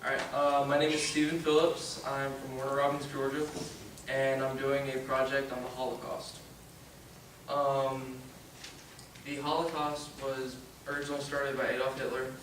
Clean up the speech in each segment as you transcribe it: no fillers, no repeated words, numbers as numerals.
Alright, my name is Stephen Phillips. I'm from Warner Robins, Georgia, and I'm doing a project on the Holocaust. The Holocaust was originally started by Adolf Hitler.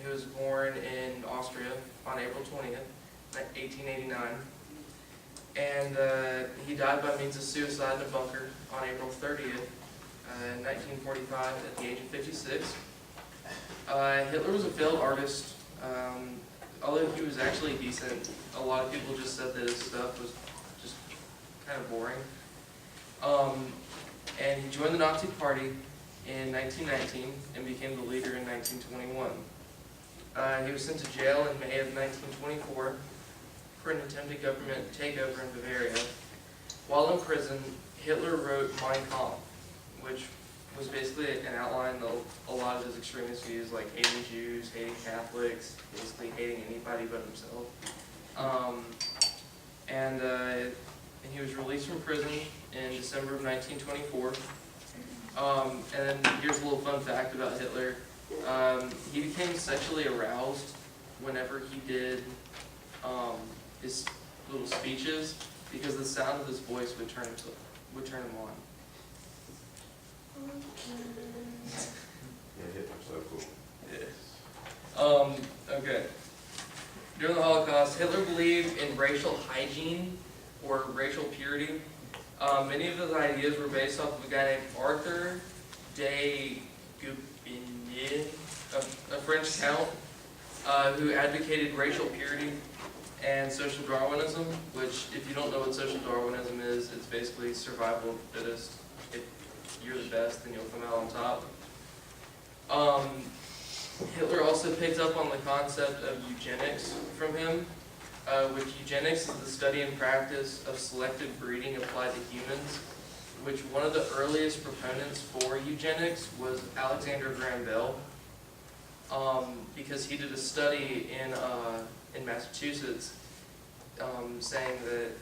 He was born in Austria on April 20th, 1889, and he died by means of suicide in a bunker on April 30th, 1945 at the age of 56. Hitler was a failed artist. Although he was actually decent, a lot of people just said that his stuff was just kind of boring. And he joined the Nazi Party in 1919 and became the leader in 1921. He was sent to jail in May of 1924 for an attempted government takeover in Bavaria. While in prison, Hitler wrote Mein Kampf, which was basically an outline of a lot of his extremist views, like hating Jews, hating Catholics, basically hating anybody but himself. And he was released from prison in December of 1924. And then here's a little fun fact about Hitler. He became sexually aroused whenever he did his little speeches because the sound of his voice would turn him on. Yeah, Hitler's so cool. Yeah. Okay. During the Holocaust, Hitler believed in racial hygiene or racial purity. Many of his ideas were based off of a guy named Arthur de Gobineau, a French count who advocated racial purity and social Darwinism, which, if you don't know what social Darwinism is, it's basically survival of the fittest. If you're the best, then you'll come out on top. Hitler also picked up on the concept of eugenics from him, which eugenics is the study and practice of selective breeding applied to humans, which one of the earliest proponents for eugenics was Alexander Graham Bell, because he did a study in Massachusetts saying that,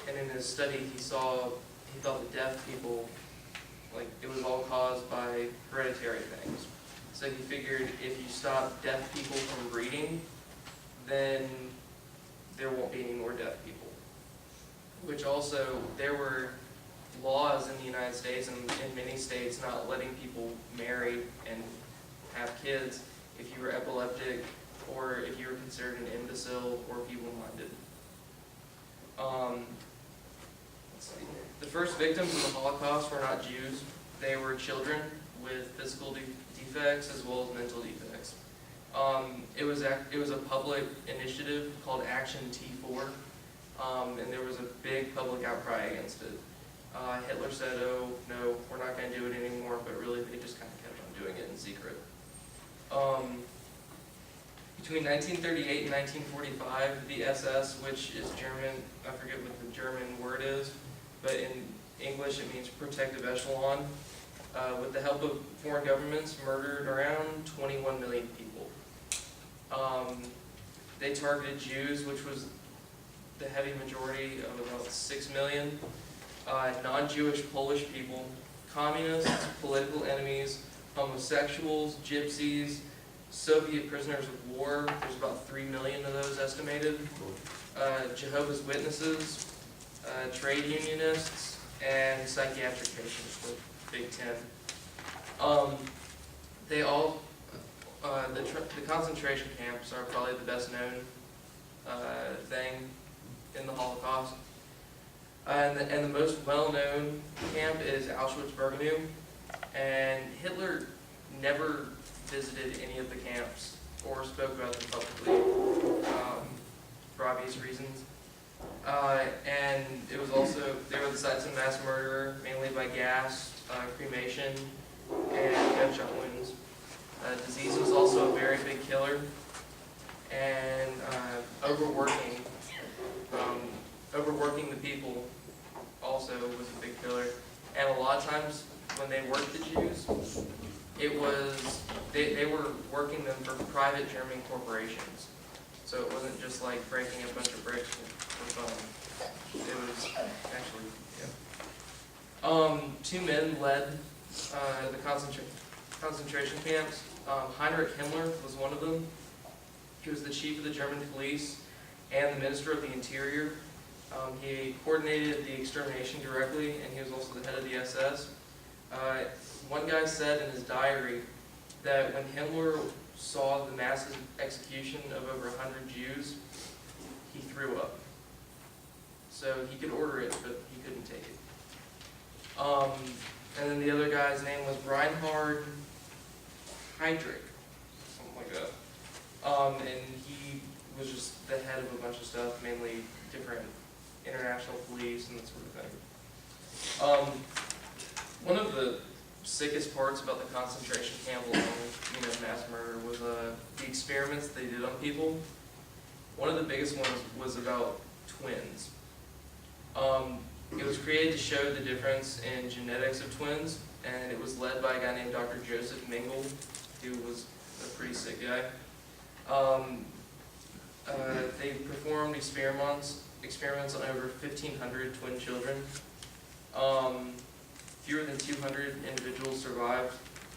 and in his study he thought that deaf people, it was all caused by hereditary things. So he figured if you stop deaf people from breeding, then there won't be any more deaf people. Which also, there were laws in the United States and in many states not letting people marry and have kids if you were epileptic or if you were considered an imbecile or feeble-minded. Let's see. The first victims of the Holocaust were not Jews. They were children with physical defects as well as mental defects. It was a public initiative called Action T4, and there was a big public outcry against it. Hitler said, "Oh no, we're not going to do it anymore," but really they just kind of kept on doing it in secret. Between 1938 and 1945, the SS, which is German, I forget what the German word is, but in English it means protective echelon, with the help of foreign governments, murdered around 21 million people. They targeted Jews, which was the heavy majority of about 6 million, non-Jewish Polish people, communists, political enemies, homosexuals, gypsies, Soviet prisoners of war. There's about 3 million of those estimated. Jehovah's Witnesses, trade unionists, and psychiatric patients, the Big Ten. The concentration camps are probably the best known thing in the Holocaust. And the most well-known camp is Auschwitz-Birkenau. And Hitler never visited any of the camps or spoke about them publicly for obvious reasons. And it was also, they were the sites of mass murder, mainly by gas, cremation, and gunshot wounds. Disease was also a very big killer, and overworking the people also was a big killer. And a lot of times when they worked the Jews, they were working them for private German corporations. So it wasn't just like breaking a bunch of bricks for fun. It was actually, yeah. 2 men led the concentration camps. Heinrich Himmler was one of them. He was the chief of the German police and the minister of the interior. He coordinated the extermination directly, and he was also the head of the SS. One guy said in his diary that when Himmler saw the massive execution of over 100 Jews, he threw up. So he could order it, but he couldn't take it. And then the other guy's name was Reinhard Heydrich, something like that. And he was just the head of a bunch of stuff, mainly different international police and that sort of thing. One of the sickest parts about the concentration camp alone, mass murder, was the experiments they did on people. One of the biggest ones was about twins. It was created to show the difference in genetics of twins, and it was led by a guy named Dr. Joseph Mengele, who was a pretty sick guy. They performed experiments on over 1,500 twin children. Fewer than 200 individuals survived,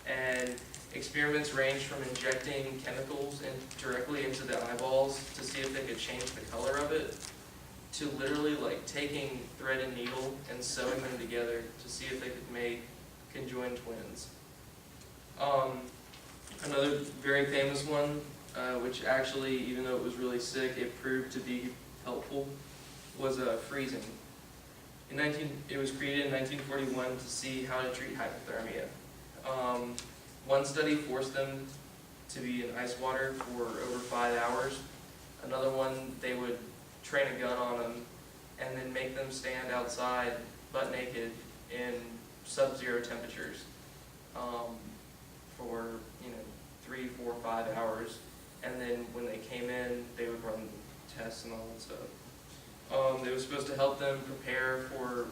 and experiments ranged from injecting chemicals directly into the eyeballs to see if they could change the color of it, to literally taking thread and needle and sewing them together to see if they could make conjoined twins. Another very famous one, which actually, even though it was really sick, it proved to be helpful, was freezing. It was created in 1941 to see how to treat hypothermia. One study forced them to be in ice water for over 5 hours. Another one, they would train a gun on them and then make them stand outside butt naked in sub-zero temperatures for 3, 4, 5 hours. And then when they came in, they would run tests and all that stuff. They were supposed to help them prepare for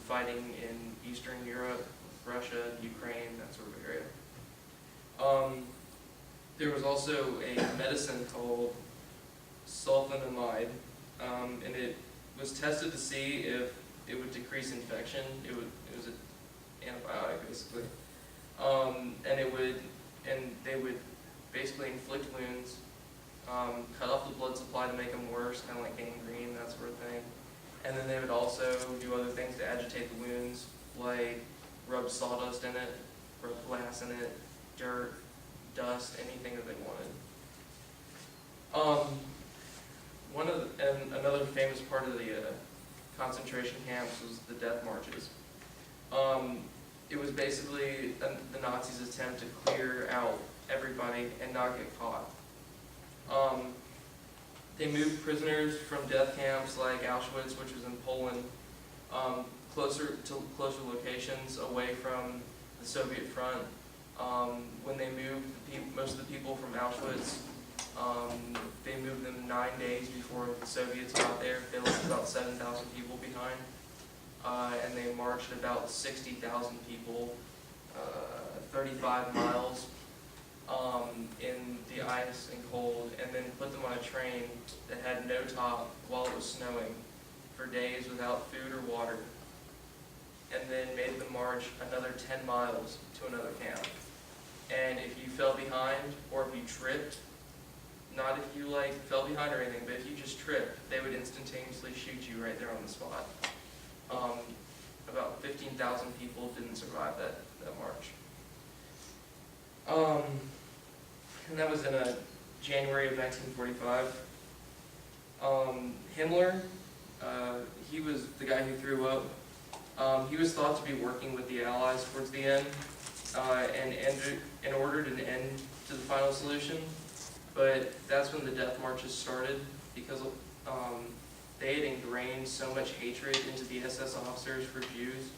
fighting in Eastern Europe, Russia, Ukraine, that sort of area. There was also a medicine called sulfonamide, and it was tested to see if it would decrease infection. It was an antibiotic, basically. And they would basically inflict wounds, cut off the blood supply to make them worse, kind of like gangrene, that sort of thing. And then they would also do other things to agitate the wounds, like rub sawdust in it, rub glass in it, dirt, dust, anything that they wanted. Another famous part of the concentration camps was the death marches. It was basically the Nazis' attempt to clear out everybody and not get caught. They moved prisoners from death camps like Auschwitz, which was in Poland, closer locations away from the Soviet front. When they moved most of the people from Auschwitz, they moved them 9 days before the Soviets got there. They left about 7,000 people behind, and they marched about 60,000 people 35 miles in the ice and cold, and then put them on a train that had no top while it was snowing for days without food or water, and then made them march another 10 miles to another camp. And if you fell behind, or if you tripped, not if you fell behind or anything, but if you just tripped, they would instantaneously shoot you right there on the spot. About 15,000 people didn't survive that march. And that was in January of 1945. Himmler, he was the guy who threw up. He was thought to be working with the Allies towards the end, and ordered an end to the final solution. But that's when the death marches started, because they had ingrained so much hatred into the SS officers for Jews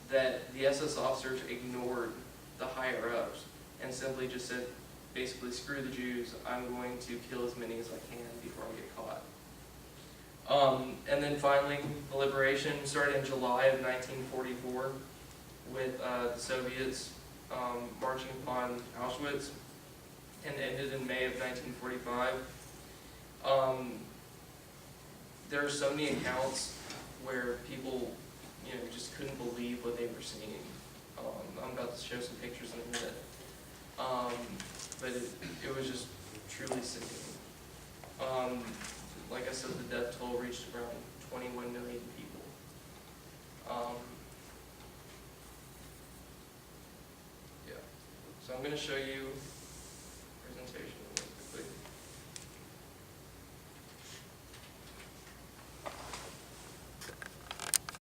that the SS officers ignored the higher-ups and simply just said, basically, screw the Jews, I'm going to kill as many as I can before I get caught. And then finally, the liberation started in July of 1944 with the Soviets marching upon Auschwitz, and ended in May of 1945. There are so many accounts where people, just couldn't believe what they were seeing. I'm about to show some pictures in a minute. But it was just truly sickening. estimates of the death toll reached around 21 million people. Yeah. So I'm going to show you a presentation.